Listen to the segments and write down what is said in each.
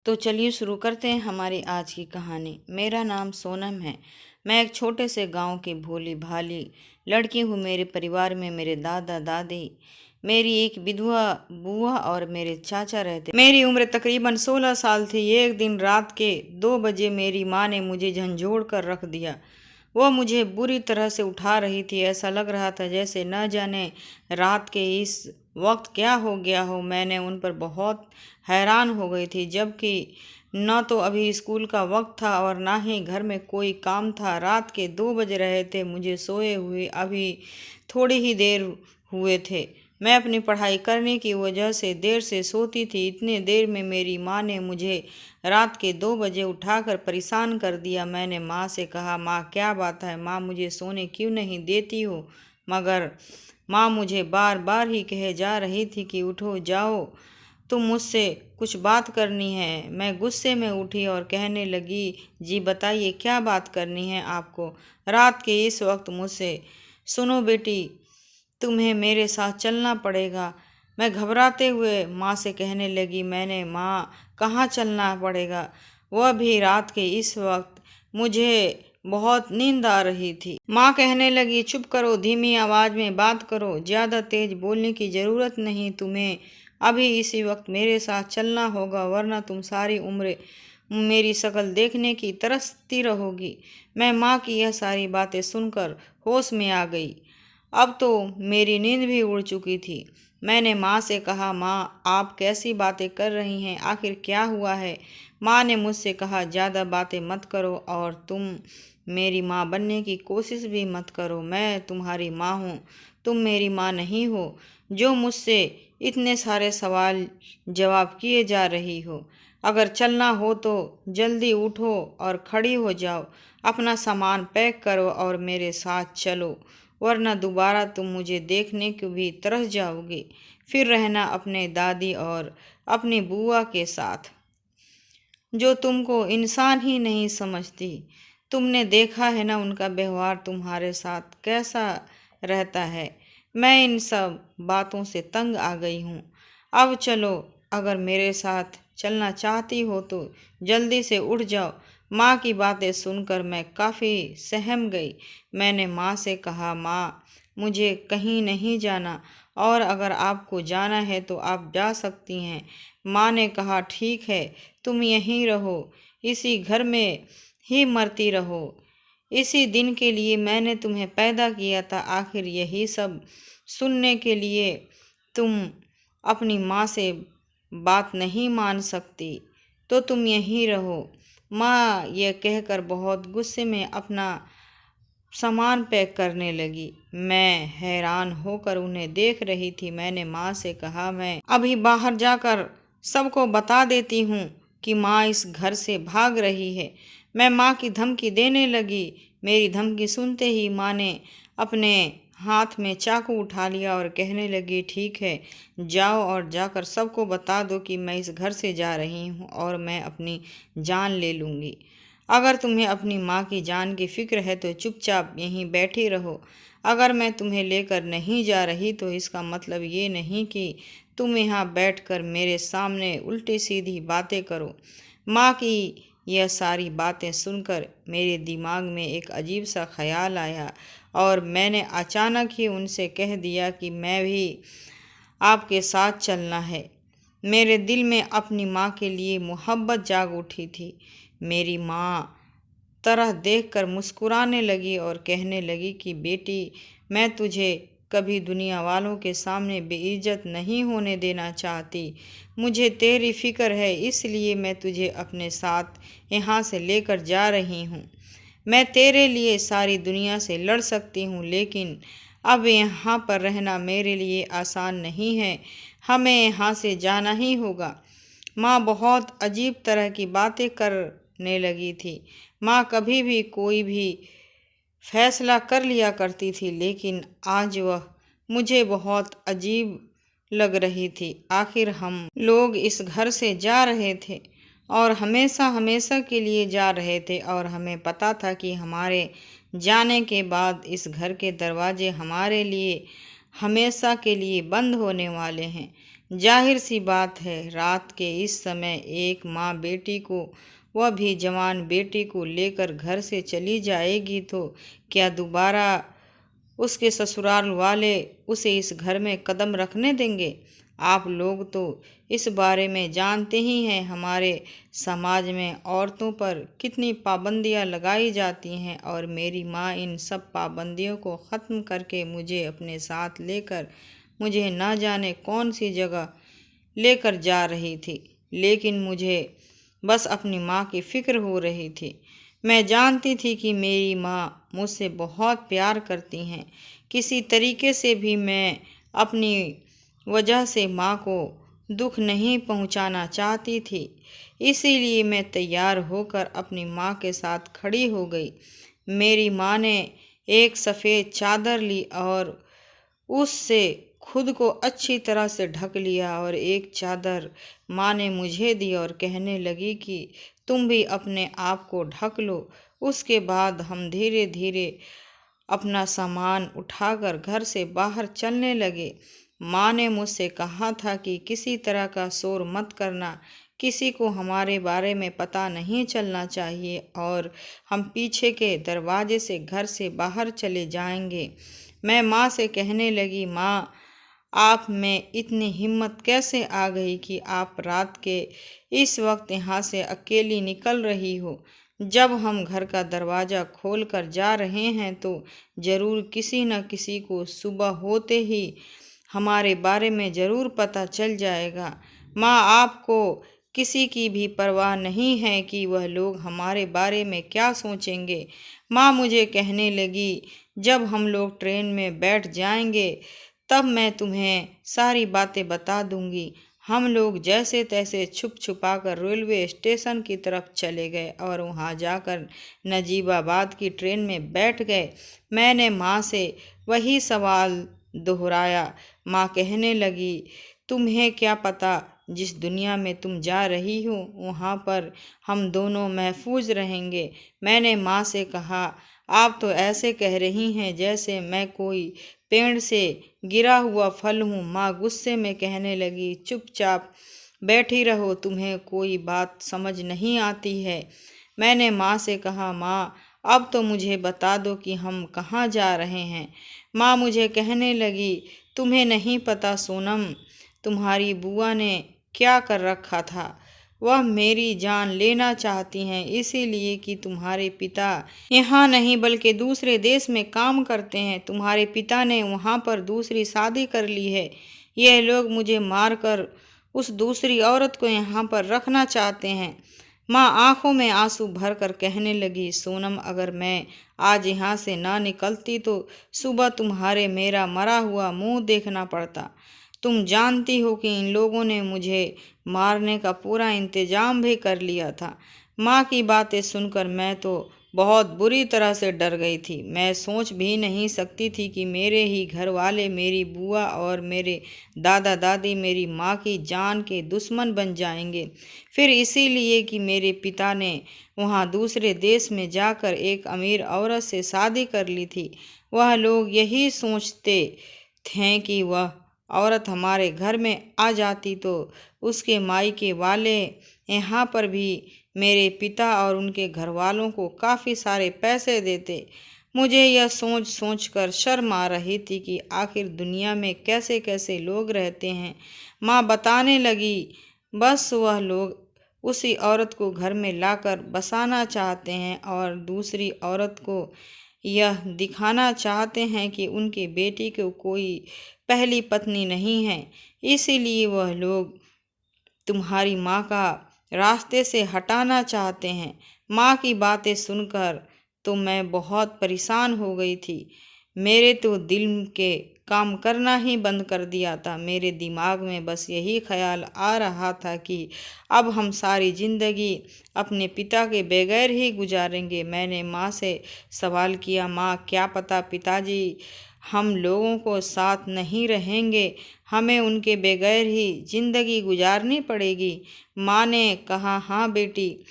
तो चलिए शुरू करते हैं हमारी आज की कहानी। मेरा नाम सोनम है। मैं एक छोटे से गांव की भोली भाली लड़की हूँ। मेरे परिवार में मेरे दादा दादी, मेरी एक विधवा बुआ और मेरे चाचा रहते। मेरी उम्र तकरीबन 16 साल थी। एक दिन रात के 2 बजे मेरी माँ ने मुझे झंझोड़ कर रख दिया। वह मुझे बुरी तरह से उठा रही थी। ऐसा लग रहा था जैसे न जाने रात के इस वक्त क्या हो गया हो। मैंने उन पर बहुत हैरान हो गई थी, जबकि न तो अभी स्कूल का वक्त था और ना ही घर में कोई काम था। रात के 2 बज रहे थे। मुझे सोए हुए अभी थोड़ी ही देर हुए थे। मैं अपनी पढ़ाई करने की वजह से देर से सोती थी। इतने देर में मेरी माँ ने मुझे रात के 2 बजे उठाकर परेशान कर दिया। मैंने माँ से कहा, माँ क्या बात है? माँ मुझे सोने क्यों नहीं देती हो? मगर माँ मुझे बार बार ही कहे जा रही थी कि उठो, जाओ, तुम मुझसे कुछ बात करनी है। मैं गुस्से में उठी और कहने लगी, जी बताइए क्या बात करनी है आपको रात के इस वक्त मुझसे? सुनो बेटी, तुम्हें मेरे साथ चलना पड़ेगा। मैं घबराते हुए माँ से कहने लगी, मैंने माँ कहाँ चलना पड़ेगा? वह भी रात के इस वक्त? मुझे बहुत नींद आ रही थी। माँ कहने लगी, चुप करो, धीमी आवाज में बात करो, ज़्यादा तेज बोलने की ज़रूरत नहीं। तुम्हें अभी इसी वक्त मेरे साथ चलना होगा, वरना तुम सारी उम्र मेरी शक्ल देखने की तरसती रहोगी। मैं माँ की यह सारी बातें सुनकर होश में आ गई। अब तो मेरी नींद भी उड़ चुकी थी। मैंने माँ से कहा, माँ आप कैसी बातें कर रही हैं? आखिर क्या हुआ है? माँ ने मुझसे कहा, ज़्यादा बातें मत करो और तुम मेरी माँ बनने की कोशिश भी मत करो। मैं तुम्हारी माँ हूँ, तुम मेरी माँ नहीं हो जो मुझसे इतने सारे सवाल जवाब किए जा रही हो। अगर चलना हो तो जल्दी उठो और खड़ी हो जाओ। अपना सामान पैक करो और मेरे साथ चलो, वरना दोबारा तुम मुझे देखने को भी तरस जाओगे। फिर रहना अपने दादी और अपनी बुआ के साथ, जो तुमको इंसान ही नहीं समझती। तुमने देखा है ना उनका व्यवहार तुम्हारे साथ कैसा रहता है। मैं इन सब बातों से तंग आ गई हूँ। अब चलो, अगर मेरे साथ चलना चाहती हो तो जल्दी से उठ जाओ। माँ की बातें सुनकर मैं काफ़ी सहम गई। मैंने माँ से कहा, माँ मुझे कहीं नहीं जाना और अगर आपको जाना है तो आप जा सकती हैं। माँ ने कहा, ठीक है, तुम यहीं रहो, इसी घर में ही मरती रहो। इसी दिन के लिए मैंने तुम्हें पैदा किया था। आखिर यही सब सुनने के लिए तुम अपनी माँ से बात नहीं मान सकती, तो तुम यहीं रहो। माँ यह कहकर बहुत गुस्से में अपना सामान पैक करने लगी। मैं हैरान होकर उन्हें देख रही थी। मैंने माँ से कहा, मैं अभी बाहर जाकर सबको बता देती हूँ कि माँ इस घर से भाग रही है। मैं माँ की धमकी देने लगी। मेरी धमकी सुनते ही माँ ने अपने हाथ में चाकू उठा लिया और कहने लगी, ठीक है, जाओ और जाकर सबको बता दो कि मैं इस घर से जा रही हूँ और मैं अपनी जान ले लूँगी। अगर तुम्हें अपनी माँ की जान की फिक्र है तो चुपचाप यहीं बैठी रहो। अगर मैं तुम्हें लेकर नहीं जा रही तो इसका मतलब ये नहीं कि तुम यहाँ बैठकर मेरे सामने उल्टी सीधी बातें करो। माँ की यह सारी बातें सुनकर मेरे दिमाग में एक अजीब सा ख्याल आया और मैंने अचानक ही उनसे कह दिया कि मैं भी आपके साथ चलना है। मेरे दिल में अपनी माँ के लिए मोहब्बत जाग उठी थी। मेरी माँ तरह देखकर मुस्कुराने लगी और कहने लगी कि बेटी, मैं तुझे कभी दुनिया वालों के सामने बेइज्जत नहीं होने देना चाहती। मुझे तेरी फिक्र है, इसलिए मैं तुझे अपने साथ यहाँ से लेकर जा रही हूँ। मैं तेरे लिए सारी दुनिया से लड़ सकती हूँ, लेकिन अब यहाँ पर रहना मेरे लिए आसान नहीं है। हमें यहाँ से जाना ही होगा। माँ बहुत अजीब तरह की बातें करने लगी थी। माँ कभी भी कोई भी फैसला कर लिया करती थी, लेकिन आज वह मुझे बहुत अजीब लग रही थी। आखिर हम लोग इस घर से जा रहे थे और हमेशा हमेशा के लिए जा रहे थे और हमें पता था कि हमारे जाने के बाद इस घर के दरवाजे हमारे लिए हमेशा के लिए बंद होने वाले हैं। जाहिर सी बात है, रात के इस समय एक माँ बेटी को, वह भी जवान बेटी को लेकर घर से चली जाएगी तो क्या दोबारा उसके ससुराल वाले उसे इस घर में कदम रखने देंगे? आप लोग तो इस बारे में जानते ही हैं, हमारे समाज में औरतों पर कितनी पाबंदियां लगाई जाती हैं और मेरी माँ इन सब पाबंदियों को ख़त्म करके मुझे अपने साथ लेकर मुझे ना जाने कौन सी जगह लेकर जा रही थी। लेकिन मुझे बस अपनी माँ की फ़िक्र हो रही थी। मैं जानती थी कि मेरी माँ मुझसे बहुत प्यार करती हैं। किसी तरीके से भी मैं अपनी वजह से माँ को दुख नहीं पहुँचाना चाहती थी। इसीलिए मैं तैयार होकर अपनी माँ के साथ खड़ी हो गई। मेरी माँ ने एक सफ़ेद चादर ली और उससे खुद को अच्छी तरह से ढक लिया और एक चादर माँ ने मुझे दी और कहने लगी कि तुम भी अपने आप को ढक लो। उसके बाद हम धीरे धीरे अपना सामान उठाकर घर से बाहर चलने लगे। माँ ने मुझसे कहा था कि किसी तरह का शोर मत करना, किसी को हमारे बारे में पता नहीं चलना चाहिए और हम पीछे के दरवाजे से घर से बाहर चले जाएंगे। मैं माँ से कहने लगी, माँ आप में इतनी हिम्मत कैसे आ गई कि आप रात के इस वक्त यहाँ से अकेली निकल रही हो? जब हम घर का दरवाज़ा खोल कर जा रहे हैं तो ज़रूर किसी न किसी को सुबह होते ही हमारे बारे में ज़रूर पता चल जाएगा। माँ आपको किसी की भी परवाह नहीं है कि वह लोग हमारे बारे में क्या सोचेंगे। माँ मुझे कहने लगी, जब हम लोग ट्रेन में बैठ जाएंगे तब मैं तुम्हें सारी बातें बता दूंगी। हम लोग जैसे तैसे छुप छुपा कर रेलवे स्टेशन की तरफ चले गए और वहां जाकर नजीबाबाद की ट्रेन में बैठ गए। मैंने माँ से वही सवाल दोहराया। माँ कहने लगी, तुम्हें क्या पता, जिस दुनिया में तुम जा रही हो वहाँ पर हम दोनों महफूज रहेंगे। मैंने माँ से कहा, आप तो ऐसे कह रही हैं जैसे मैं कोई पेड़ से गिरा हुआ फल हूँ। माँ गुस्से में कहने लगी, चुपचाप बैठी रहो, तुम्हें कोई बात समझ नहीं आती है। मैंने माँ से कहा, माँ अब तो मुझे बता दो कि हम कहाँ जा रहे हैं। माँ मुझे कहने लगी, तुम्हें नहीं पता सोनम, तुम्हारी बुआ ने क्या कर रखा था। वह मेरी जान लेना चाहती हैं, इसीलिए कि तुम्हारे पिता यहाँ नहीं बल्कि दूसरे देश में काम करते हैं। तुम्हारे पिता ने वहाँ पर दूसरी शादी कर ली है। यह लोग मुझे मारकर उस दूसरी औरत को यहाँ पर रखना चाहते हैं। माँ आंखों में आंसू भर कर कहने लगी, सोनम अगर मैं आज यहाँ से ना निकलती तो सुबह तुम्हारे मेरा मरा हुआ मुंह देखना पड़ता। तुम जानती हो कि इन लोगों ने मुझे मारने का पूरा इंतजाम भी कर लिया था। माँ की बातें सुनकर मैं तो बहुत बुरी तरह से डर गई थी। मैं सोच भी नहीं सकती थी कि मेरे ही घर वाले, मेरी बुआ और मेरे दादा दादी मेरी माँ की जान के दुश्मन बन जाएंगे। फिर इसीलिए कि मेरे पिता ने वहाँ दूसरे देश में जाकर एक अमीर औरत से शादी कर ली थी। वह लोग यही सोचते थे कि वह औरत हमारे घर में आ जाती तो उसके मायके वाले यहाँ पर भी मेरे पिता और उनके घर वालों को काफ़ी सारे पैसे देते। मुझे यह सोच सोच कर शर्म आ रही थी कि आखिर दुनिया में कैसे कैसे लोग रहते हैं। माँ बताने लगी, बस वह लोग उसी औरत को घर में लाकर बसाना चाहते हैं और दूसरी औरत को यह दिखाना चाहते हैं कि उनकी बेटी को कोई पहली पत्नी नहीं है। इसीलिए वह लोग तुम्हारी माँ का रास्ते से हटाना चाहते हैं। माँ की बातें सुनकर तो मैं बहुत परेशान हो गई थी। मेरे तो दिल के काम करना ही बंद कर दिया था। मेरे दिमाग में बस यही ख्याल आ रहा था कि अब हम सारी ज़िंदगी अपने पिता के बगैर ही गुजारेंगे। मैंने माँ से सवाल किया, माँ क्या पता पिताजी हम लोगों को साथ नहीं रहेंगे, हमें उनके बगैर ही ज़िंदगी गुजारनी पड़ेगी। माँ ने कहा, हाँ बेटी,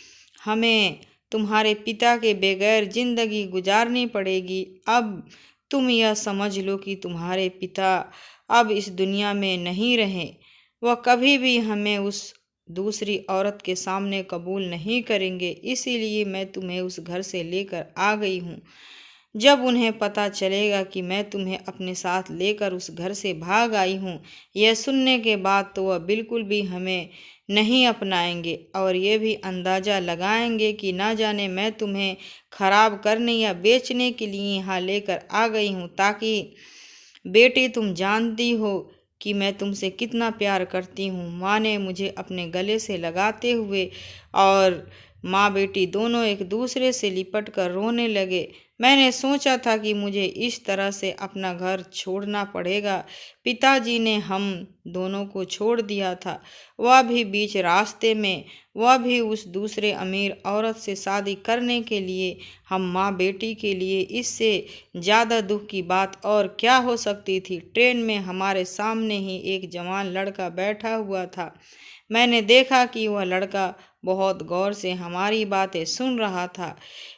हमें तुम्हारे पिता के बगैर ज़िंदगी गुजारनी पड़ेगी। अब तुम यह समझ लो कि तुम्हारे पिता अब इस दुनिया में नहीं रहे। वह कभी भी हमें उस दूसरी औरत के सामने कबूल नहीं करेंगे, इसीलिए मैं तुम्हें उस घर से लेकर आ गई हूँ। जब उन्हें पता चलेगा कि मैं तुम्हें अपने साथ लेकर उस घर से भाग आई हूँ, यह सुनने के बाद तो वह बिल्कुल भी हमें नहीं अपनाएंगे और ये भी अंदाज़ा लगाएंगे कि ना जाने मैं तुम्हें खराब करने या बेचने के लिए यहाँ लेकर आ गई हूँ, ताकि बेटी तुम जानती हो कि मैं तुमसे कितना प्यार करती हूँ। माँ ने मुझे अपने गले से लगाते हुए और माँ बेटी दोनों एक दूसरे से लिपट कर रोने लगे। मैंने सोचा था कि मुझे इस तरह से अपना घर छोड़ना पड़ेगा। पिताजी ने हम दोनों को छोड़ दिया था, वह भी बीच रास्ते में, वह भी उस दूसरे अमीर औरत से शादी करने के लिए। हम माँ बेटी के लिए इससे ज़्यादा दुख की बात और क्या हो सकती थी। ट्रेन में हमारे सामने ही एक जवान लड़का बैठा हुआ था। मैंने देखा कि वह लड़का बहुत गौर से हमारी बातें सुन रहा था,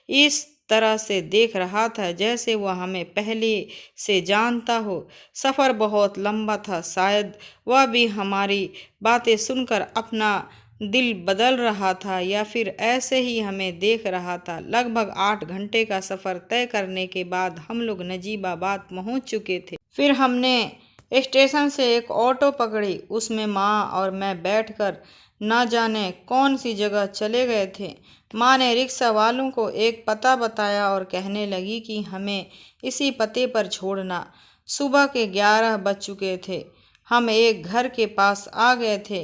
इस तरह से देख रहा था जैसे वह हमें पहले से जानता हो। सफ़र बहुत लंबा था, शायद वह भी हमारी बातें सुनकर अपना दिल बदल रहा था या फिर ऐसे ही हमें देख रहा था। लगभग 8 घंटे का सफ़र तय करने के बाद हम लोग नजीबाबाद पहुंच चुके थे। फिर हमने स्टेशन से एक ऑटो पकड़ी, उसमें माँ और मैं बैठकर न जाने कौन सी जगह चले गए थे। माँ ने रिक्शा वालों को एक पता बताया और कहने लगी कि हमें इसी पते पर छोड़ना। सुबह के 11 बज चुके थे। हम एक घर के पास आ गए थे।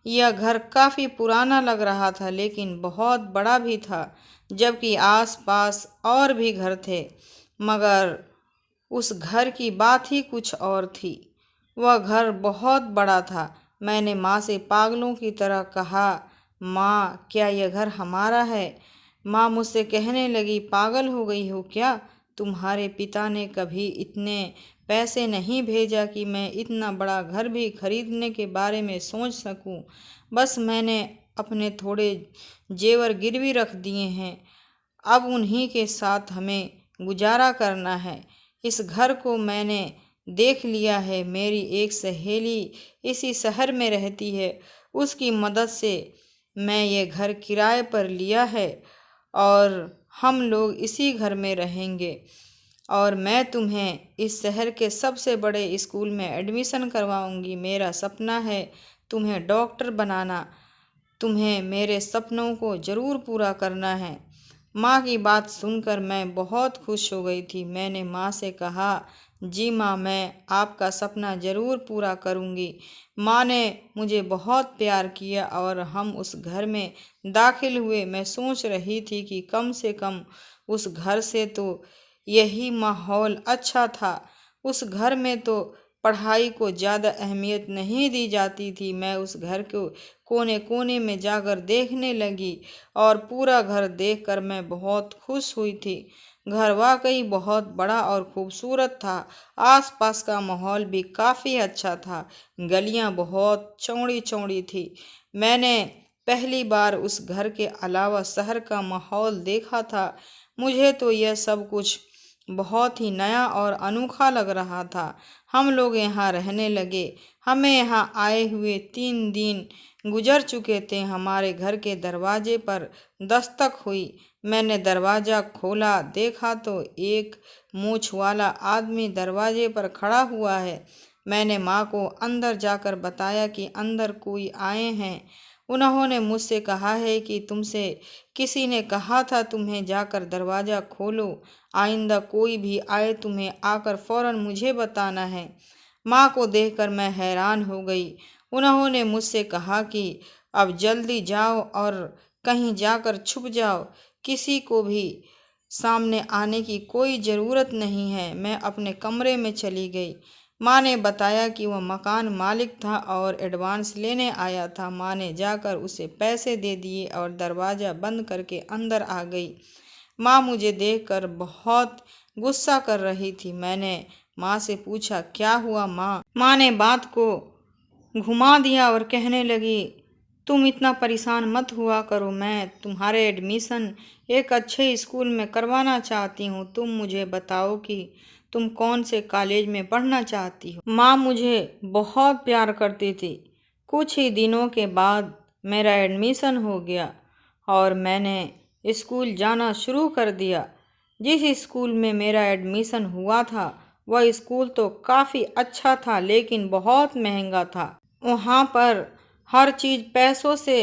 यह घर काफ़ी पुराना लग रहा था, लेकिन बहुत बड़ा भी था, जबकि आसपास और भी घर थे, मगर उस घर की बात ही कुछ और थी। वह घर बहुत बड़ा था। मैंने माँ से पागलों की तरह कहा, माँ क्या यह घर हमारा है? माँ मुझसे कहने लगी, पागल हो गई हो क्या? तुम्हारे पिता ने कभी इतने पैसे नहीं भेजा कि मैं इतना बड़ा घर भी खरीदने के बारे में सोच सकूं। बस मैंने अपने थोड़े जेवर गिरवी रख दिए हैं, अब उन्हीं के साथ हमें गुजारा करना है। इस घर को मैंने देख लिया है, मेरी एक सहेली इसी शहर में रहती है, उसकी मदद से मैं ये घर किराए पर लिया है और हम लोग इसी घर में रहेंगे। और मैं तुम्हें इस शहर के सबसे बड़े स्कूल में एडमिशन करवाऊंगी। मेरा सपना है तुम्हें डॉक्टर बनाना। तुम्हें मेरे सपनों को ज़रूर पूरा करना है। माँ की बात सुनकर मैं बहुत खुश हो गई थी। मैंने माँ से कहा, जी माँ, मैं आपका सपना ज़रूर पूरा करूँगी। माँ ने मुझे बहुत प्यार किया और हम उस घर में दाखिल हुए। मैं सोच रही थी कि कम से कम उस घर से तो यही माहौल अच्छा था। उस घर में तो पढ़ाई को ज़्यादा अहमियत नहीं दी जाती थी। मैं उस घर को कोने कोने में जाकर देखने लगी और पूरा घर देखकर मैं बहुत खुश हुई थी। घर वाकई बहुत बड़ा और खूबसूरत था। आसपास का माहौल भी काफ़ी अच्छा था। गलियां बहुत चौड़ी चौड़ी थी। मैंने पहली बार उस घर के अलावा शहर का माहौल देखा था। मुझे तो यह सब कुछ बहुत ही नया और अनोखा लग रहा था। हम लोग यहाँ रहने लगे। हमें यहाँ आए हुए 3 दिन गुजर चुके थे। हमारे घर के दरवाजे पर दस्तक हुई। मैंने दरवाज़ा खोला, देखा तो एक मूछ वाला आदमी दरवाजे पर खड़ा हुआ है। मैंने माँ को अंदर जाकर बताया कि अंदर कोई आए हैं। उन्होंने मुझसे कहा है कि तुमसे किसी ने कहा था तुम्हें जाकर दरवाज़ा खोलो। आइंदा कोई भी आए तुम्हें आकर फ़ौरन मुझे बताना है। माँ को देखकर मैं हैरान हो गई। उन्होंने मुझसे कहा कि अब जल्दी जाओ और कहीं जाकर छुप जाओ। किसी को भी सामने आने की कोई ज़रूरत नहीं है। मैं अपने कमरे में चली गई। माँ ने बताया कि वह मकान मालिक था और एडवांस लेने आया था। माँ ने जाकर उसे पैसे दे दिए और दरवाज़ा बंद करके अंदर आ गई। माँ मुझे देखकर बहुत गुस्सा कर रही थी। मैंने माँ से पूछा, क्या हुआ माँ? माँ ने बात को घुमा दिया और कहने लगी, तुम इतना परेशान मत हुआ करो। मैं तुम्हारे एडमिशन एक अच्छे स्कूल में करवाना चाहती हूँ। तुम मुझे बताओ कि तुम कौन से कॉलेज में पढ़ना चाहती हो। माँ मुझे बहुत प्यार करती थी। कुछ ही दिनों के बाद मेरा एडमिशन हो गया और मैंने स्कूल जाना शुरू कर दिया। जिस स्कूल में मेरा एडमिशन हुआ था वह स्कूल तो काफ़ी अच्छा था, लेकिन बहुत महंगा था। वहाँ पर हर चीज़ पैसों से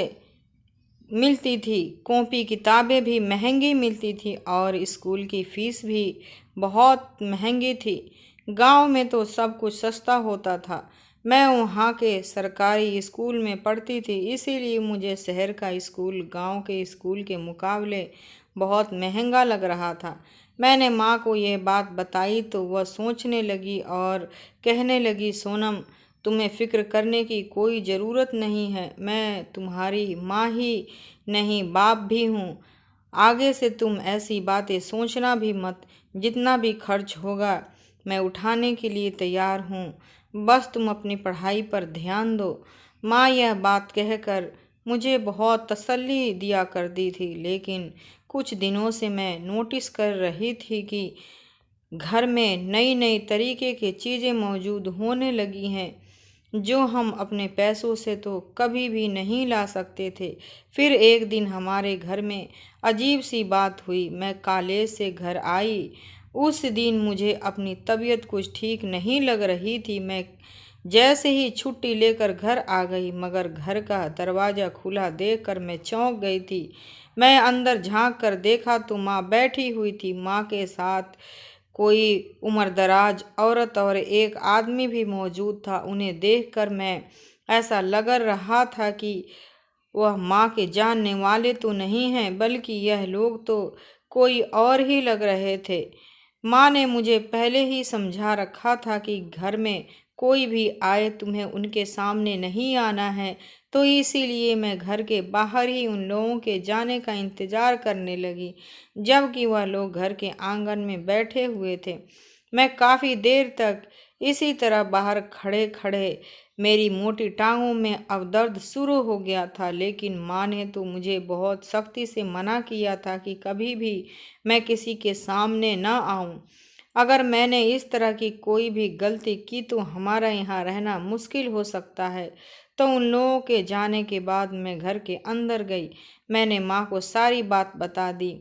मिलती थी, कॉपी किताबें भी महंगी मिलती थी और स्कूल की फ़ीस भी बहुत महंगी थी। गांव में तो सब कुछ सस्ता होता था। मैं वहाँ के सरकारी स्कूल में पढ़ती थी, इसीलिए मुझे शहर का स्कूल गांव के स्कूल के मुकाबले बहुत महंगा लग रहा था। मैंने माँ को यह बात बताई तो वह सोचने लगी और कहने लगी, सोनम, तुम्हें फ़िक्र करने की कोई ज़रूरत नहीं है। मैं तुम्हारी माँ ही नहीं, बाप भी हूँ। आगे से तुम ऐसी बातें सोचना भी मत। जितना भी खर्च होगा मैं उठाने के लिए तैयार हूँ। बस तुम अपनी पढ़ाई पर ध्यान दो। माँ यह बात कहकर मुझे बहुत तसल्ली दिया करती थी, लेकिन कुछ दिनों से मैं नोटिस कर रही थी कि घर में नई नई तरीके की चीज़ें मौजूद होने लगी हैं जो हम अपने पैसों से तो कभी भी नहीं ला सकते थे। फिर एक दिन हमारे घर में अजीब सी बात हुई। मैं कॉलेज से घर आई। उस दिन मुझे अपनी तबीयत कुछ ठीक नहीं लग रही थी। मैं जैसे ही छुट्टी लेकर घर आ गई, मगर घर का दरवाज़ा खुला देखकर मैं चौंक गई थी। मैं अंदर झांक कर देखा तो माँ बैठी हुई थी। माँ के साथ कोई उम्रदराज औरत और एक आदमी भी मौजूद था। उन्हें देखकर मैं ऐसा लग रहा था कि वह माँ के जानने वाले तो नहीं हैं, बल्कि यह लोग तो कोई और ही लग रहे थे। माँ ने मुझे पहले ही समझा रखा था कि घर में कोई भी आए तुम्हें उनके सामने नहीं आना है, तो इसीलिए मैं घर के बाहर ही उन लोगों के जाने का इंतज़ार करने लगी, जबकि वह लोग घर के आंगन में बैठे हुए थे। मैं काफ़ी देर तक इसी तरह बाहर खड़े खड़े, मेरी मोटी टांगों में अब दर्द शुरू हो गया था, लेकिन माँ ने तो मुझे बहुत सख्ती से मना किया था कि कभी भी मैं किसी के सामने न आऊं। अगर मैंने इस तरह की कोई भी गलती की तो हमारा यहाँ रहना मुश्किल हो सकता है। तो उन लोगों के जाने के बाद मैं घर के अंदर गई। मैंने माँ को सारी बात बता दी।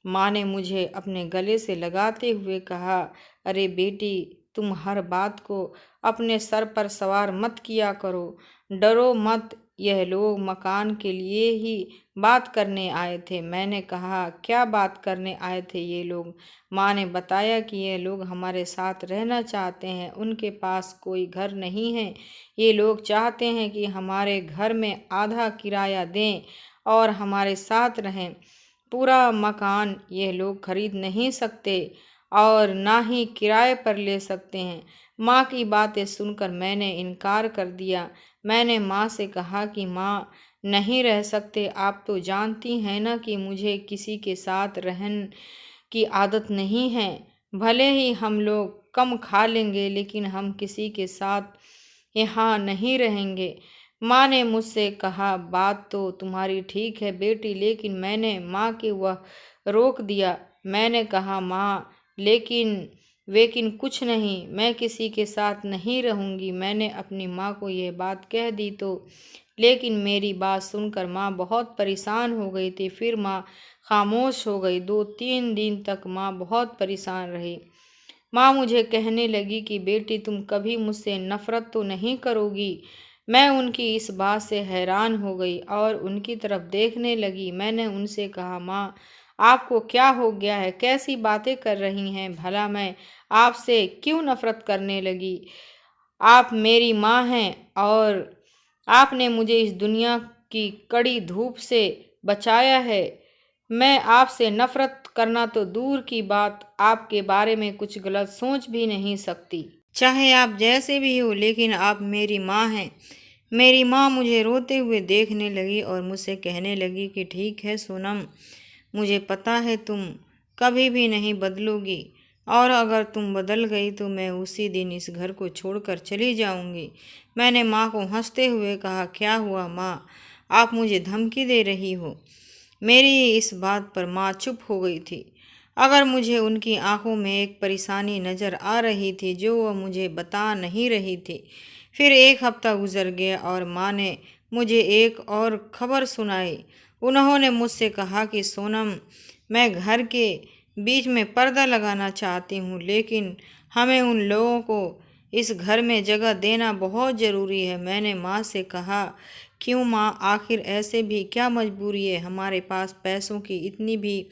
माँ ने मुझे अपने गले से लगाते हुए कहा, अरे बेटी, तुम हर बात को अपने सर पर सवार मत किया करो। डरो मत, यह लोग मकान के लिए ही बात करने आए थे। मैंने कहा, क्या बात करने आए थे ये लोग? माँ ने बताया कि ये लोग हमारे साथ रहना चाहते हैं। उनके पास कोई घर नहीं है। ये लोग चाहते हैं कि हमारे घर में आधा किराया दें और हमारे साथ रहें। पूरा मकान ये लोग खरीद नहीं सकते और ना ही किराए पर ले सकते हैं। माँ की बातें सुनकर मैंने इनकार कर दिया। मैंने माँ से कहा कि माँ, नहीं रह सकते। आप तो जानती हैं ना कि मुझे किसी के साथ रहने की आदत नहीं है। भले ही हम लोग कम खा लेंगे, लेकिन हम किसी के साथ यहाँ नहीं रहेंगे। माँ ने मुझसे कहा, बात तो तुम्हारी ठीक है बेटी, लेकिन मैंने माँ के वह रोक दिया। मैंने कहा, माँ, लेकिन कुछ नहीं, मैं किसी के साथ नहीं रहूँगी। मैंने अपनी माँ को यह बात कह दी तो लेकिन मेरी बात सुनकर माँ बहुत परेशान हो गई थी। फिर माँ खामोश हो गई। 2-3 दिन तक माँ बहुत परेशान रही। माँ मुझे कहने लगी कि बेटी, तुम कभी मुझसे नफ़रत तो नहीं करोगी? मैं उनकी इस बात से हैरान हो गई और उनकी तरफ देखने लगी। मैंने उनसे कहा, माँ, आपको क्या हो गया है? कैसी बातें कर रही हैं? भला मैं आपसे क्यों नफ़रत करने लगी? आप मेरी माँ हैं और आपने मुझे इस दुनिया की कड़ी धूप से बचाया है। मैं आपसे नफ़रत करना तो दूर की बात, आपके बारे में कुछ गलत सोच भी नहीं सकती। चाहे आप जैसे भी हो, लेकिन आप मेरी माँ हैं। मेरी माँ मुझे रोते हुए देखने लगी और मुझसे कहने लगी कि ठीक है सोनम, मुझे पता है तुम कभी भी नहीं बदलोगी, और अगर तुम बदल गई तो मैं उसी दिन इस घर को छोड़कर चली जाऊंगी। मैंने माँ को हंसते हुए कहा, क्या हुआ माँ, आप मुझे धमकी दे रही हो? मेरी इस बात पर माँ चुप हो गई थी। अगर मुझे उनकी आंखों में एक परेशानी नज़र आ रही थी जो वह मुझे बता नहीं रही थी। फिर एक हफ्ता गुजर गया और माँ ने मुझे एक और खबर सुनाई। उन्होंने मुझसे कहा कि सोनम, मैं घर के बीच में पर्दा लगाना चाहती हूँ, लेकिन हमें उन लोगों को इस घर में जगह देना बहुत ज़रूरी है। मैंने माँ से कहा, क्यों माँ, आखिर ऐसे भी क्या मजबूरी है? हमारे पास पैसों की इतनी भी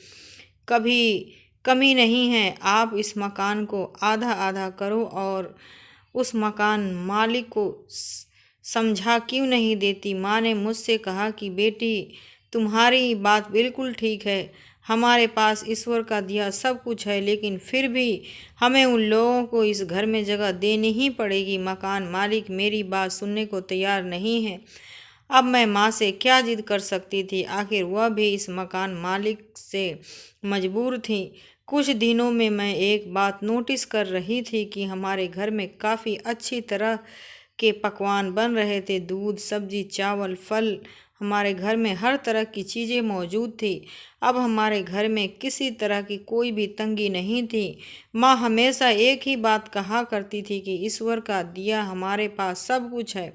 कभी कमी नहीं है। आप इस मकान को आधा आधा करो और उस मकान मालिक को समझा क्यों नहीं देती? माँ ने मुझसे कहा कि बेटी, तुम्हारी बात बिल्कुल ठीक है। हमारे पास ईश्वर का दिया सब कुछ है, लेकिन फिर भी हमें उन लोगों को इस घर में जगह देनी ही पड़ेगी। मकान मालिक मेरी बात सुनने को तैयार नहीं है। अब मैं माँ से क्या जिद कर सकती थी? आखिर वह भी इस मकान मालिक से मजबूर थी। कुछ दिनों में मैं एक बात नोटिस कर रही थी कि हमारे घर में काफ़ी अच्छी तरह के पकवान बन रहे थे। दूध, सब्जी, चावल, फल, हमारे घर में हर तरह की चीज़ें मौजूद थी। अब हमारे घर में किसी तरह की कोई भी तंगी नहीं थी। माँ हमेशा एक ही बात कहा करती थी कि ईश्वर का दिया हमारे पास सब कुछ है।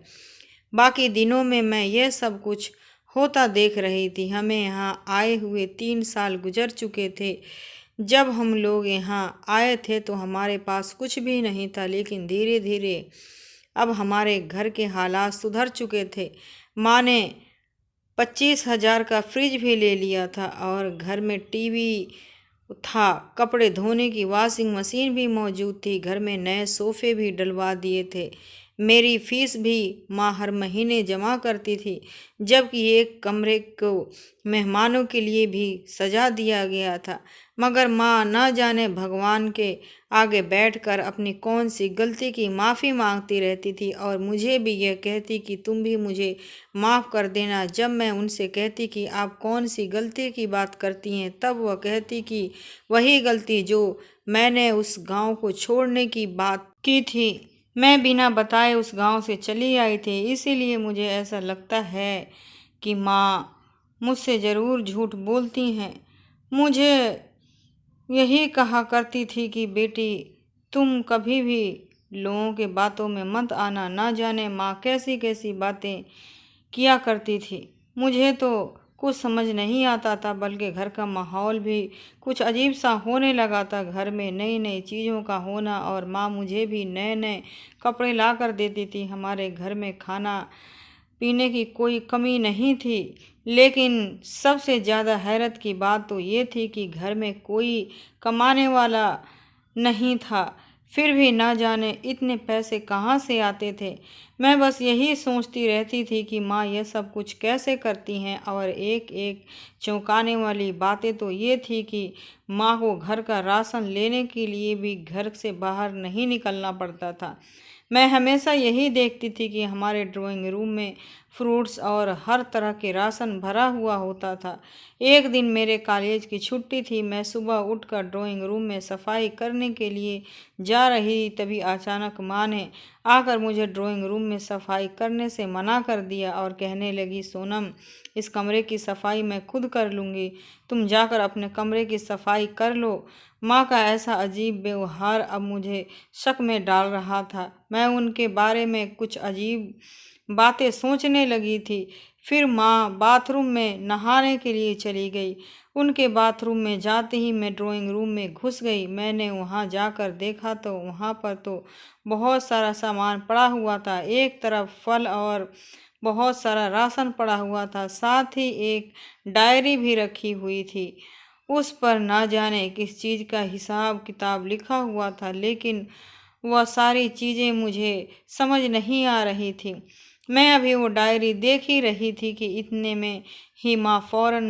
बाकी दिनों में मैं यह सब कुछ होता देख रही थी। हमें यहाँ आए हुए 3 साल गुजर चुके थे। जब हम लोग यहाँ आए थे तो हमारे पास कुछ भी नहीं था, लेकिन धीरे धीरे अब हमारे घर के हालात सुधर चुके थे। माँ ने 25,000 का फ्रिज भी ले लिया था और घर में टीवी था, कपड़े धोने की वॉशिंग मशीन भी मौजूद थी। घर में नए सोफे भी डलवा दिए थे। मेरी फीस भी माँ हर महीने जमा करती थी, जबकि एक कमरे को मेहमानों के लिए भी सजा दिया गया था। मगर माँ न जाने भगवान के आगे बैठकर अपनी कौन सी गलती की माफ़ी मांगती रहती थी और मुझे भी यह कहती कि तुम भी मुझे माफ़ कर देना। जब मैं उनसे कहती कि आप कौन सी गलती की बात करती हैं, तब वह कहती कि वही गलती जो मैंने उस गांव को छोड़ने की बात की थी। मैं बिना बताए उस गांव से चली आई थी। इसीलिए मुझे ऐसा लगता है कि माँ मुझसे ज़रूर झूठ बोलती हैं। मुझे यही कहा करती थी कि बेटी, तुम कभी भी लोगों के बातों में मत आना। ना जाने माँ कैसी कैसी बातें किया करती थी। मुझे तो कुछ समझ नहीं आता था, बल्कि घर का माहौल भी कुछ अजीब सा होने लगा था। घर में नई नई चीज़ों का होना और माँ मुझे भी नए नए कपड़े ला कर देती थी। हमारे घर में खाना पीने की कोई कमी नहीं थी, लेकिन सबसे ज़्यादा हैरत की बात तो ये थी कि घर में कोई कमाने वाला नहीं था। फिर भी ना जाने इतने पैसे कहाँ से आते थे। मैं बस यही सोचती रहती थी कि माँ यह सब कुछ कैसे करती हैं। और एक एक चौंकाने वाली बातें तो ये थी कि माँ को घर का राशन लेने के लिए भी घर से बाहर नहीं निकलना पड़ता था। मैं हमेशा यही देखती थी कि हमारे ड्राइंग रूम में फ्रूट्स और हर तरह के राशन भरा हुआ होता था। एक दिन मेरे कॉलेज की छुट्टी थी। मैं सुबह उठकर ड्राइंग रूम में सफाई करने के लिए जा रही, तभी अचानक माँ ने आकर मुझे ड्राइंग रूम में सफाई करने से मना कर दिया और कहने लगी, सोनम, इस कमरे की सफाई मैं खुद कर लूँगी, तुम जाकर अपने कमरे की सफाई कर लो। माँ का ऐसा अजीब व्यवहार अब मुझे शक में डाल रहा था। मैं उनके बारे में कुछ अजीब बातें सोचने लगी थी। फिर माँ बाथरूम में नहाने के लिए चली गई। उनके बाथरूम में जाते ही मैं ड्राइंग रूम में घुस गई। मैंने वहाँ जाकर देखा तो वहाँ पर तो बहुत सारा सामान पड़ा हुआ था। एक तरफ फल और बहुत सारा राशन पड़ा हुआ था, साथ ही एक डायरी भी रखी हुई थी। उस पर ना जाने किस चीज़ का हिसाब किताब लिखा हुआ था, लेकिन वह सारी चीज़ें मुझे समझ नहीं आ रही थी। मैं अभी वो डायरी देख ही रही थी कि इतने में ही माँ फौरन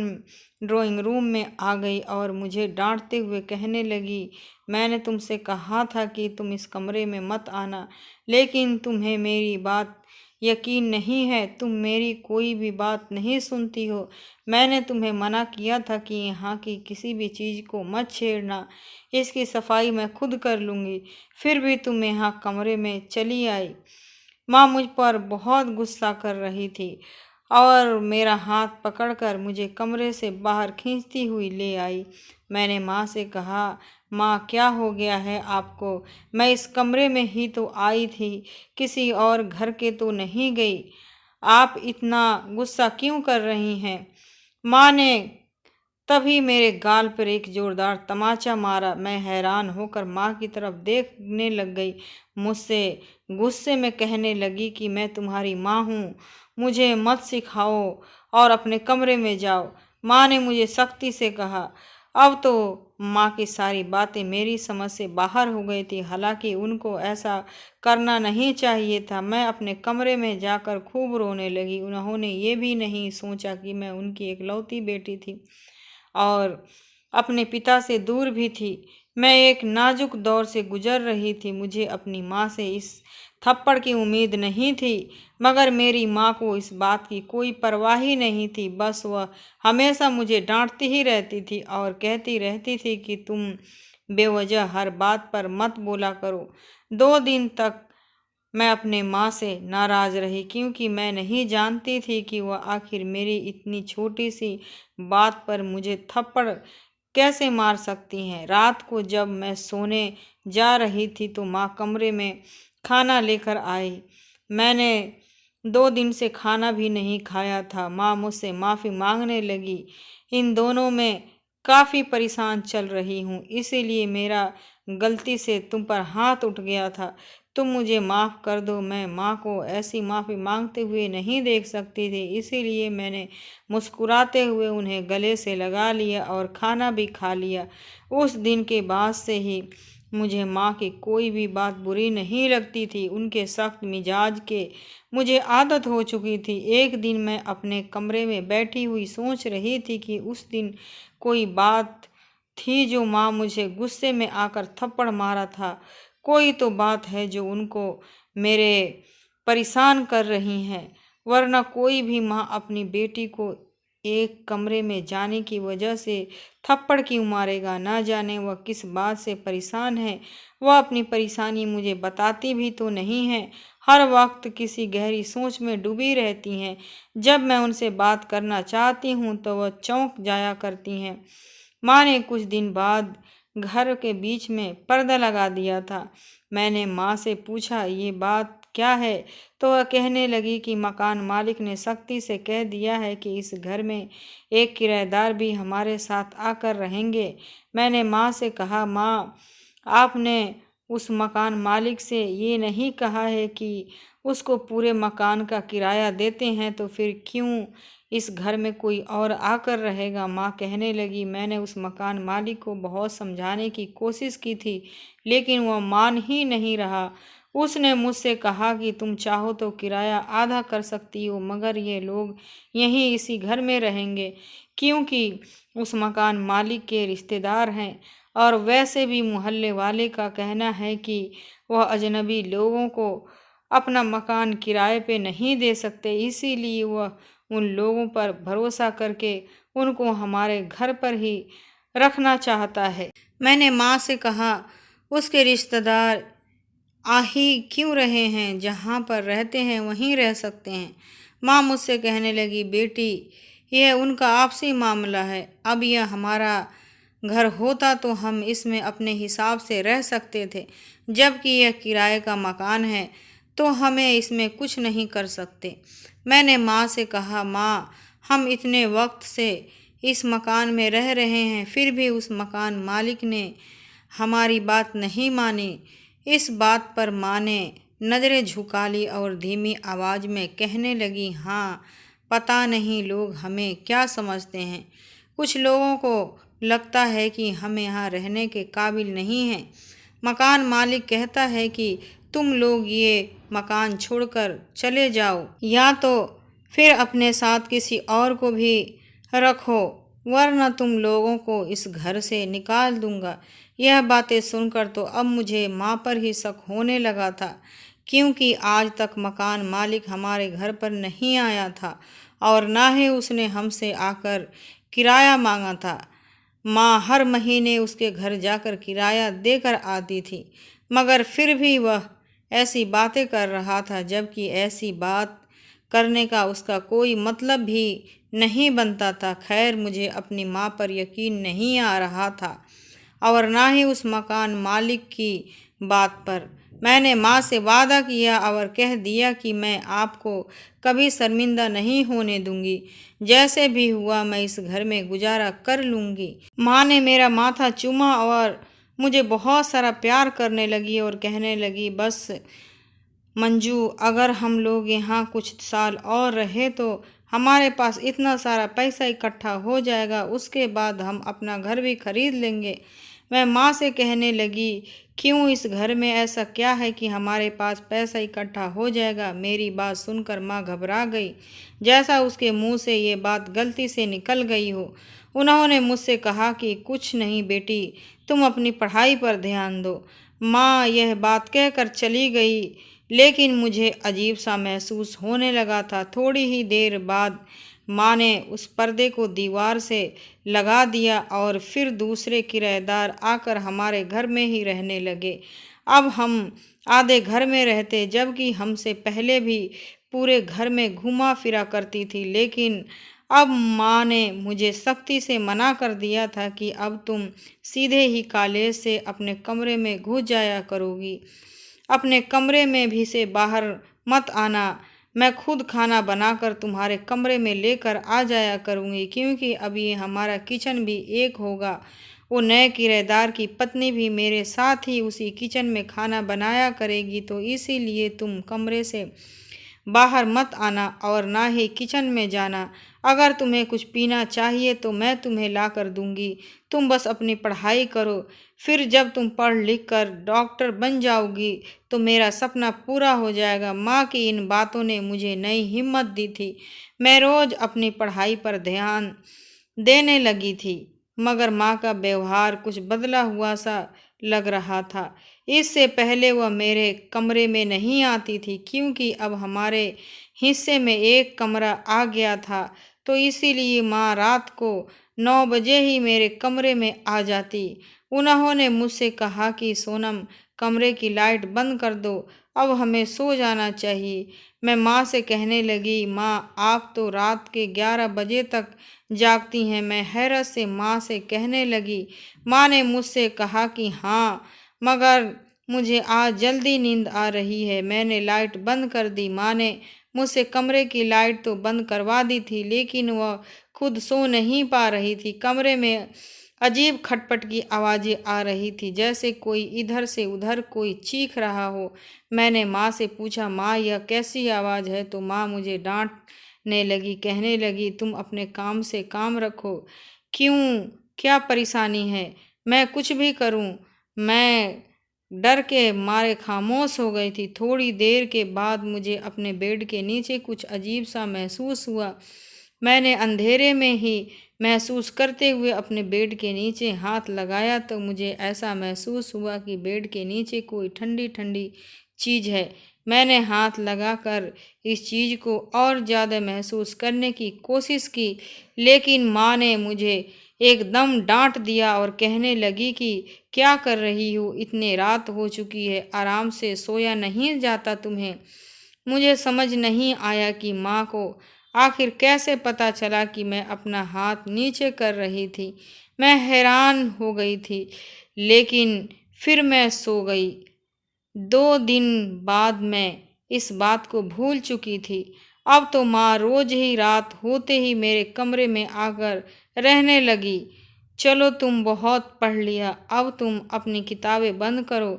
ड्राइंग रूम में आ गई और मुझे डांटते हुए कहने लगी, मैंने तुमसे कहा था कि तुम इस कमरे में मत आना, लेकिन तुम्हें मेरी बात यकीन नहीं है। तुम मेरी कोई भी बात नहीं सुनती हो। मैंने तुम्हें मना किया था कि यहाँ की किसी भी चीज़ को मत छेड़ना, इसकी सफाई मैं खुद कर लूँगी, फिर भी तुम यहाँ कमरे में चली आई। माँ मुझ पर बहुत गुस्सा कर रही थी। और मेरा हाथ पकड़कर मुझे कमरे से बाहर खींचती हुई ले आई। मैंने माँ से कहा, माँ क्या हो गया है आपको? मैं इस कमरे में ही तो आई थी, किसी और घर के तो नहीं गई। आप इतना गुस्सा क्यों कर रही हैं? माँ ने तभी मेरे गाल पर एक जोरदार तमाचा मारा। मैं हैरान होकर माँ की तरफ देखने लग गई। मुझसे गुस्से में कहने लगी कि मैं तुम्हारी माँ हूँ, मुझे मत सिखाओ और अपने कमरे में जाओ। माँ ने मुझे सख्ती से कहा। अब तो माँ की सारी बातें मेरी समझ से बाहर हो गई थी। हालांकि उनको ऐसा करना नहीं चाहिए था। मैं अपने कमरे में जाकर खूब रोने लगी। उन्होंने ये भी नहीं सोचा कि मैं उनकी इकलौती बेटी थी और अपने पिता से दूर भी थी। मैं एक नाजुक दौर से गुजर रही थी। मुझे अपनी माँ से इस थप्पड़ की उम्मीद नहीं थी, मगर मेरी माँ को इस बात की कोई परवाह ही नहीं थी। बस वह हमेशा मुझे डांटती ही रहती थी और कहती रहती थी कि तुम बेवजह हर बात पर मत बोला करो। 2 दिन तक मैं अपने माँ से नाराज़ रही, क्योंकि मैं नहीं जानती थी कि वह आखिर मेरी इतनी छोटी सी बात पर मुझे थप्पड़ कैसे मार सकती हैं। रात को जब मैं सोने जा रही थी तो माँ कमरे में खाना लेकर आई। मैंने 2 दिन से खाना भी नहीं खाया था। माँ मुझसे माफ़ी मांगने लगी। इन दोनों में काफ़ी परेशान चल रही हूँ, इसीलिए मेरा गलती से तुम पर हाथ उठ गया था। तुम मुझे माफ़ कर दो। मैं माँ को ऐसी माफ़ी मांगते हुए नहीं देख सकती थी, इसीलिए मैंने मुस्कुराते हुए उन्हें गले से लगा लिया और खाना भी खा लिया। उस दिन के बाद से ही मुझे माँ की कोई भी बात बुरी नहीं लगती थी। उनके सख्त मिजाज के मुझे आदत हो चुकी थी। एक दिन मैं अपने कमरे में बैठी हुई सोच रही थी कि उस दिन कोई बात थी जो माँ मुझे गुस्से में आकर थप्पड़ मारा था। कोई तो बात है जो उनको मेरे परेशान कर रही हैं, वरना कोई भी माँ अपनी बेटी को एक कमरे में जाने की वजह से थप्पड़ क्यों मारेगा? ना जाने वह किस बात से परेशान है। वह अपनी परेशानी मुझे बताती भी तो नहीं है, हर वक्त किसी गहरी सोच में डूबी रहती हैं। जब मैं उनसे बात करना चाहती हूँ तो वह चौंक जाया करती हैं। माँ ने कुछ दिन बाद घर के बीच में पर्दा लगा दिया था। मैंने माँ से पूछा, ये बात क्या है? तो वह कहने लगी कि मकान मालिक ने सख्ती से कह दिया है कि इस घर में एक किराएदार भी हमारे साथ आकर रहेंगे। मैंने माँ से कहा, माँ आपने उस मकान मालिक से ये नहीं कहा है कि उसको पूरे मकान का किराया देते हैं, तो फिर क्यों इस घर में कोई और आकर रहेगा? माँ कहने लगी, मैंने उस मकान मालिक को बहुत समझाने की कोशिश की थी, लेकिन वह मान ही नहीं रहा। उसने मुझसे कहा कि तुम चाहो तो किराया आधा कर सकती हो, मगर ये लोग यहीं इसी घर में रहेंगे, क्योंकि उस मकान मालिक के रिश्तेदार हैं। और वैसे भी मोहल्ले वाले का कहना है कि वह अजनबी लोगों को अपना मकान किराए पे नहीं दे सकते, इसीलिए वह उन लोगों पर भरोसा करके उनको हमारे घर पर ही रखना चाहता है। मैंने माँ से कहा, उसके रिश्तेदार आ ही क्यों रहे हैं? जहाँ पर रहते हैं वहीं रह सकते हैं। माँ मुझसे कहने लगी, बेटी यह उनका आपसी मामला है। अब यह हमारा घर होता तो हम इसमें अपने हिसाब से रह सकते थे, जबकि यह किराए का मकान है तो हमें इसमें कुछ नहीं कर सकते। मैंने माँ से कहा, माँ हम इतने वक्त से इस मकान में रह रहे हैं, फिर भी उस मकान मालिक ने हमारी बात नहीं मानी। इस बात पर माँ ने नज़रें झुका ली और धीमी आवाज़ में कहने लगी, हाँ पता नहीं लोग हमें क्या समझते हैं। कुछ लोगों को लगता है कि हम यहाँ रहने के काबिल नहीं हैं। मकान मालिक कहता है कि तुम लोग ये मकान छोड़कर चले जाओ, या तो फिर अपने साथ किसी और को भी रखो, वरना तुम लोगों को इस घर से निकाल दूंगा। यह बातें सुनकर तो अब मुझे माँ पर ही शक होने लगा था, क्योंकि आज तक मकान मालिक हमारे घर पर नहीं आया था और ना ही उसने हमसे आकर किराया मांगा था। माँ हर महीने उसके घर जाकर किराया देकर आती थी, मगर फिर भी वह ऐसी बातें कर रहा था, जबकि ऐसी बात करने का उसका कोई मतलब भी नहीं बनता था। खैर, मुझे अपनी माँ पर यकीन नहीं आ रहा था और ना ही उस मकान मालिक की बात पर। मैंने माँ से वादा किया और कह दिया कि मैं आपको कभी शर्मिंदा नहीं होने दूंगी। जैसे भी हुआ मैं इस घर में गुजारा कर लूंगी। माँ ने मेरा माथा चूमा और मुझे बहुत सारा प्यार करने लगी और कहने लगी, बस मंजू, अगर हम लोग यहाँ कुछ साल और रहे तो हमारे पास इतना सारा पैसा इकट्ठा हो जाएगा, उसके बाद हम अपना घर भी खरीद लेंगे। मैं माँ से कहने लगी, क्यों, इस घर में ऐसा क्या है कि हमारे पास पैसा इकट्ठा हो जाएगा। मेरी बात सुनकर माँ घबरा गई, जैसा उसके मुंह से ये बात गलती से निकल गई हो। उन्होंने मुझसे कहा कि कुछ नहीं बेटी, तुम अपनी पढ़ाई पर ध्यान दो। माँ यह बात कहकर चली गई, लेकिन मुझे अजीब सा महसूस होने लगा था। थोड़ी ही देर बाद माँ ने उस पर्दे को दीवार से लगा दिया और फिर दूसरे किराएदार आकर हमारे घर में ही रहने लगे। अब हम आधे घर में रहते, जबकि हमसे पहले भी पूरे घर में घुमा फिरा करती थी। लेकिन अब माँ ने मुझे सख्ती से मना कर दिया था कि अब तुम सीधे ही कॉलेज से अपने कमरे में घुस जाया करोगी। अपने कमरे में भी से बाहर मत आना। मैं खुद खाना बनाकर तुम्हारे कमरे में लेकर आ जाया करूँगी, क्योंकि अब ये हमारा किचन भी एक होगा। वो नए किराएदार की पत्नी भी मेरे साथ ही उसी किचन में खाना बनाया करेगी, तो इसीलिए तुम कमरे से बाहर मत आना और ना ही किचन में जाना। अगर तुम्हें कुछ पीना चाहिए तो मैं तुम्हें ला कर दूंगी। तुम बस अपनी पढ़ाई करो, फिर जब तुम पढ़ लिख कर डॉक्टर बन जाओगी तो मेरा सपना पूरा हो जाएगा। माँ की इन बातों ने मुझे नई हिम्मत दी थी। मैं रोज़ अपनी पढ़ाई पर ध्यान देने लगी थी, मगर माँ का व्यवहार कुछ बदला हुआ सा लग रहा था। इससे पहले वह मेरे कमरे में नहीं आती थी, क्योंकि अब हमारे हिस्से में एक कमरा आ गया था, तो इसीलिए माँ रात को 9 बजे ही मेरे कमरे में आ जाती। उन्होंने मुझसे कहा कि सोनम, कमरे की लाइट बंद कर दो, अब हमें सो जाना चाहिए। मैं माँ से कहने लगी, माँ आप तो रात के 11 बजे तक जागती हैं। मैं हैरत से माँ से कहने लगी। माँ ने मुझसे कहा कि हाँ, मगर मुझे आज जल्दी नींद आ रही है। मैंने लाइट बंद कर दी। माँ ने मुझसे कमरे की लाइट तो बंद करवा दी थी, लेकिन वह खुद सो नहीं पा रही थी। कमरे में अजीब खटपट की आवाज़ें आ रही थी, जैसे कोई इधर से उधर कोई चीख रहा हो। मैंने माँ से पूछा, माँ यह कैसी आवाज़ है? तो माँ मुझे डांटने लगी, कहने लगी, तुम अपने काम से काम रखो। क्यों, क्या परेशानी है? मैं कुछ भी करूं? मैं डर के मारे खामोश हो गई थी। थोड़ी देर के बाद मुझे अपने बेड के नीचे कुछ अजीब सा महसूस हुआ। मैंने अंधेरे में ही महसूस करते हुए अपने बेड के नीचे हाथ लगाया, तो मुझे ऐसा महसूस हुआ कि बेड के नीचे कोई ठंडी ठंडी चीज़ है। मैंने हाथ लगाकर इस चीज़ को और ज़्यादा महसूस करने की कोशिश की, लेकिन माँ ने मुझे एकदम डांट दिया और कहने लगी कि क्या कर रही हो, इतने रात हो चुकी है, आराम से सोया नहीं जाता तुम्हें? मुझे समझ नहीं आया कि माँ को आखिर कैसे पता चला कि मैं अपना हाथ नीचे कर रही थी। मैं हैरान हो गई थी, लेकिन फिर मैं सो गई। 2 दिन बाद मैं इस बात को भूल चुकी थी। अब तो माँ रोज ही रात होते ही मेरे कमरे में आकर रहने लगी। चलो, तुम बहुत पढ़ लिया, अब तुम अपनी किताबें बंद करो,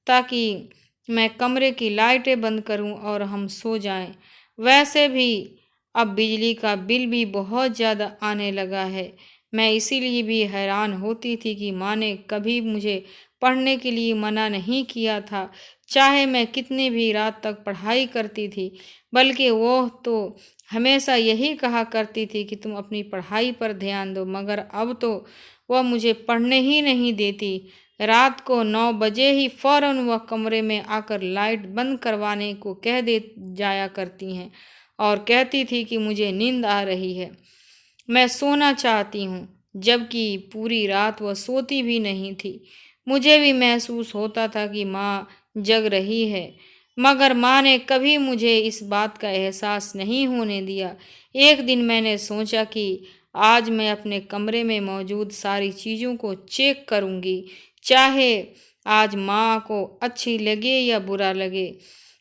ताकि मैं कमरे की लाइटें बंद करूं और हम सो जाएं। वैसे भी अब बिजली का बिल भी बहुत ज़्यादा आने लगा है। मैं इसीलिए भी हैरान होती थी कि माँ ने कभी मुझे पढ़ने के लिए मना नहीं किया था, चाहे मैं कितनी भी रात तक पढ़ाई करती थी। बल्कि वो तो हमेशा यही कहा करती थी कि तुम अपनी पढ़ाई पर ध्यान दो, मगर अब तो वह मुझे पढ़ने ही नहीं देती। रात को 9 बजे ही फौरन वह कमरे में आकर लाइट बंद करवाने को कह दे जाया करती हैं और कहती थी कि मुझे नींद आ रही है, मैं सोना चाहती हूँ, जबकि पूरी रात वह सोती भी नहीं थी। मुझे भी महसूस होता था कि माँ जग रही है। मगर माँ ने कभी मुझे इस बात का एहसास नहीं होने दिया। एक दिन मैंने सोचा कि आज मैं अपने कमरे में मौजूद सारी चीज़ों को चेक करूँगी, चाहे आज माँ को अच्छी लगे या बुरा लगे।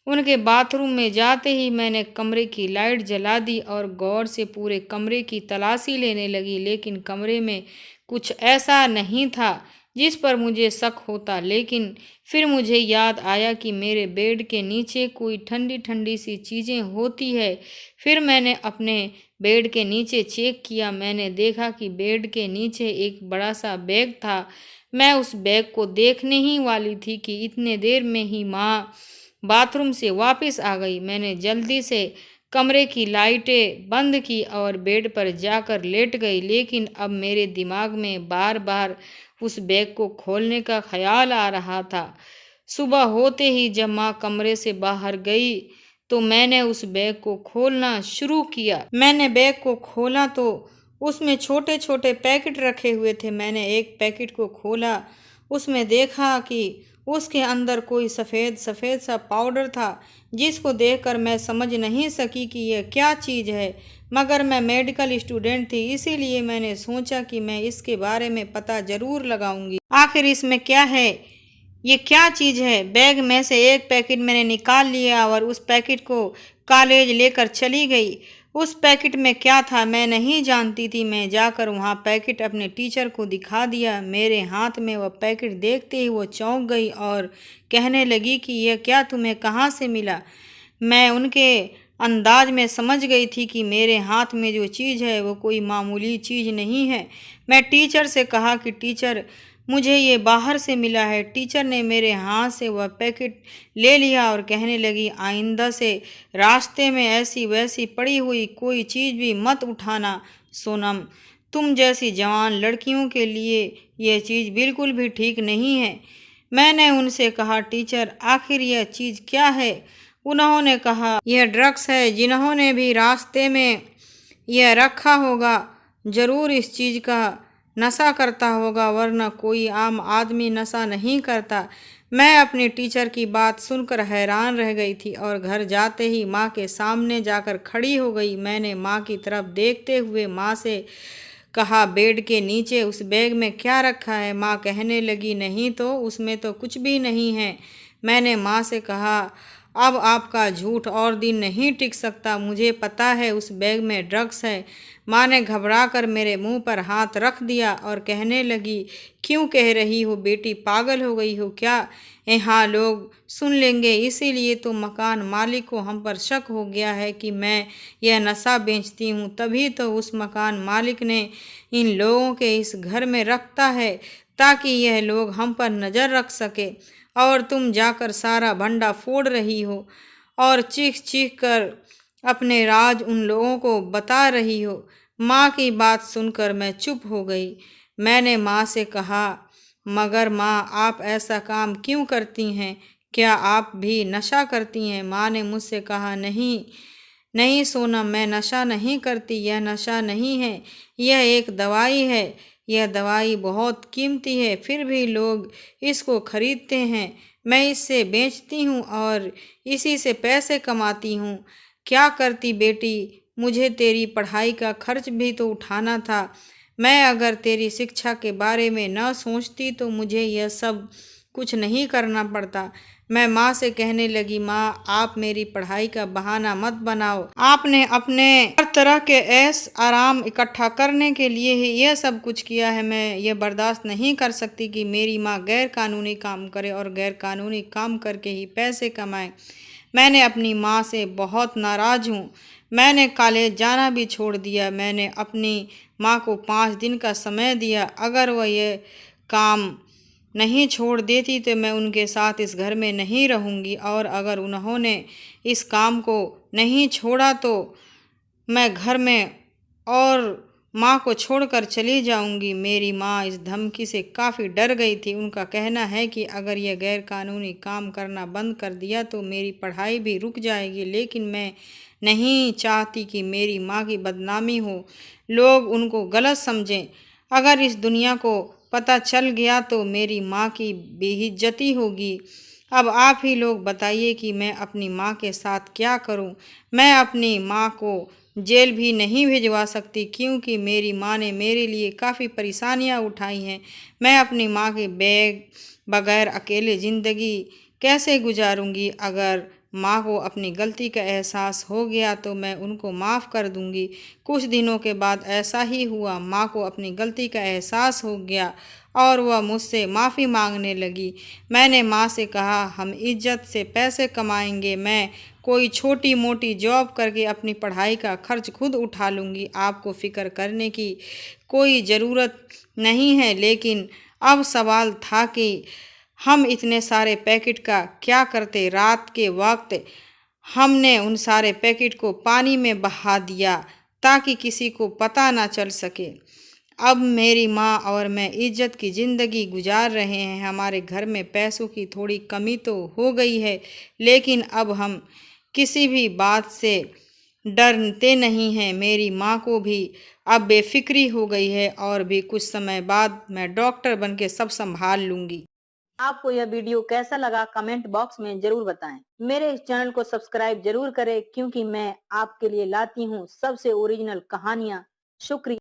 उनके बाथरूम में जाते ही मैंने कमरे की लाइट जला दी और गौर से पूरे कमरे की तलाशी लेने लगी, लेकिन कमरे में कुछ ऐसा नहीं था जिस पर मुझे शक होता। लेकिन फिर मुझे याद आया कि मेरे बेड के नीचे कोई ठंडी ठंडी सी चीज़ें होती है। फिर मैंने अपने बेड के नीचे चेक किया। मैंने देखा कि बेड के नीचे एक बड़ा सा बैग था। मैं उस बैग को देखने ही वाली थी कि इतने देर में ही माँ बाथरूम से वापस आ गई। मैंने जल्दी से कमरे की लाइटें बंद की और बेड पर जाकर लेट गई, लेकिन अब मेरे दिमाग में बार बार उस बैग को खोलने का ख्याल आ रहा था। सुबह होते ही जब माँ कमरे से बाहर गई तो मैंने उस बैग को खोलना शुरू किया। मैंने बैग को खोला तो उसमें छोटे छोटे पैकेट रखे हुए थे। मैंने एक पैकेट को खोला, उसमें देखा कि उसके अंदर कोई सफ़ेद सफ़ेद सा पाउडर था, जिसको देखकर मैं समझ नहीं सकी कि यह क्या चीज़ है। मगर मैं मेडिकल स्टूडेंट थी, इसीलिए मैंने सोचा कि मैं इसके बारे में पता ज़रूर लगाऊंगी, आखिर इसमें क्या है, ये क्या चीज़ है। बैग में से एक पैकेट मैंने निकाल लिया और उस पैकेट को कॉलेज लेकर चली गई। उस पैकेट में क्या था मैं नहीं जानती थी। मैं जाकर वहाँ पैकेट अपने टीचर को दिखा दिया। मेरे हाथ में वह पैकेट देखते ही वो चौंक गई और कहने लगी कि यह क्या, तुम्हें कहाँ से मिला। मैं उनके अंदाज में समझ गई थी कि मेरे हाथ में जो चीज़ है वो कोई मामूली चीज़ नहीं है। मैं टीचर से कहा कि टीचर, मुझे ये बाहर से मिला है। टीचर ने मेरे हाथ से वह पैकेट ले लिया और कहने लगी, आइंदा से रास्ते में ऐसी वैसी पड़ी हुई कोई चीज़ भी मत उठाना सोनम। तुम जैसी जवान लड़कियों के लिए यह चीज़ बिल्कुल भी ठीक नहीं है। मैंने उनसे कहा, टीचर आखिर यह चीज़ क्या है। उन्होंने कहा, यह ड्रग्स है। जिन्होंने भी रास्ते में यह रखा होगा ज़रूर इस चीज़ का नशा करता होगा, वरना कोई आम आदमी नशा नहीं करता। मैं अपनी टीचर की बात सुनकर हैरान रह गई थी और घर जाते ही माँ के सामने जाकर खड़ी हो गई। मैंने माँ की तरफ देखते हुए माँ से कहा, बेड के नीचे उस बैग में क्या रखा है। माँ कहने लगी, नहीं तो उसमें तो कुछ भी नहीं है। मैंने माँ से कहा, अब आपका झूठ और दिन नहीं टिक सकता, मुझे पता है उस बैग में ड्रग्स है। माँ ने घबराकर मेरे मुंह पर हाथ रख दिया और कहने लगी, क्यों कह रही हो बेटी, पागल हो गई हो क्या। यहाँ लोग सुन लेंगे, इसीलिए तो मकान मालिक को हम पर शक हो गया है कि मैं यह नशा बेचती हूँ। तभी तो उस मकान मालिक ने इन लोगों के इस घर में रखता है ताकि यह लोग हम पर नज़र रख सके। और तुम जाकर सारा भंडा फोड़ रही हो और चीख चीख कर अपने राज उन लोगों को बता रही हो। माँ की बात सुनकर मैं चुप हो गई। मैंने माँ से कहा, मगर माँ आप ऐसा काम क्यों करती हैं, क्या आप भी नशा करती हैं। माँ ने मुझसे कहा, नहीं नहीं सोना, मैं नशा नहीं करती, यह नशा नहीं है, यह एक दवाई है। यह दवाई बहुत कीमती है, फिर भी लोग इसको खरीदते हैं। मैं इससे बेचती हूँ और इसी से पैसे कमाती हूँ। क्या करती बेटी, मुझे तेरी पढ़ाई का खर्च भी तो उठाना था। मैं अगर तेरी शिक्षा के बारे में न सोचती तो मुझे यह सब कुछ नहीं करना पड़ता। मैं माँ से कहने लगी, माँ आप मेरी पढ़ाई का बहाना मत बनाओ। आपने अपने हर तरह के ऐश आराम इकट्ठा करने के लिए ही यह सब कुछ किया है। मैं ये बर्दाश्त नहीं कर सकती कि मेरी माँ गैर कानूनी काम करे और गैर कानूनी काम करके ही पैसे कमाए। मैंने अपनी माँ से बहुत नाराज़ हूँ। मैंने कॉलेज जाना भी छोड़ दिया। मैंने अपनी माँ को 5 दिन का समय दिया। अगर वह यह काम नहीं छोड़ देती तो मैं उनके साथ इस घर में नहीं रहूँगी, और अगर उन्होंने इस काम को नहीं छोड़ा तो मैं घर में और माँ को छोड़कर चली जाऊंगी। मेरी माँ इस धमकी से काफ़ी डर गई थी। उनका कहना है कि अगर यह गैर कानूनी काम करना बंद कर दिया तो मेरी पढ़ाई भी रुक जाएगी, लेकिन मैं नहीं चाहती कि मेरी माँ की बदनामी हो, लोग उनको गलत समझें। अगर इस दुनिया को पता चल गया तो मेरी माँ की बेइज्जती होगी। अब आप ही लोग बताइए कि मैं अपनी माँ के साथ क्या करूं। मैं अपनी माँ को जेल भी नहीं भिजवा सकती क्योंकि मेरी माँ ने मेरे लिए काफ़ी परेशानियां उठाई हैं। मैं अपनी माँ के बगैर अकेले ज़िंदगी कैसे गुजारूंगी। अगर माँ को अपनी गलती का एहसास हो गया तो मैं उनको माफ़ कर दूंगी। कुछ दिनों के बाद ऐसा ही हुआ। माँ को अपनी गलती का एहसास हो गया और वह मुझसे माफ़ी मांगने लगी। मैंने माँ से कहा, हम इज्जत से पैसे कमाएंगे। मैं कोई छोटी मोटी जॉब करके अपनी पढ़ाई का खर्च खुद उठा लूँगी। आपको फ़िक्र करने की कोई ज़रूरत नहीं है। लेकिन अब सवाल था कि हम इतने सारे पैकेट का क्या करते। रात के वक्त हमने उन सारे पैकेट को पानी में बहा दिया ताकि किसी को पता ना चल सके। अब मेरी माँ और मैं इज्जत की ज़िंदगी गुजार रहे हैं। हमारे घर में पैसों की थोड़ी कमी तो हो गई है, लेकिन अब हम किसी भी बात से डरते नहीं हैं। मेरी माँ को भी अब बेफिक्री हो गई है और भी कुछ समय बाद मैं डॉक्टर बन के सब संभाल लूँगी। आपको यह वीडियो कैसा लगा कमेंट बॉक्स में जरूर बताएं। मेरे इस चैनल को सब्सक्राइब जरूर करें क्योंकि मैं आपके लिए लाती हूँ सबसे ओरिजिनल कहानियाँ। शुक्रिया।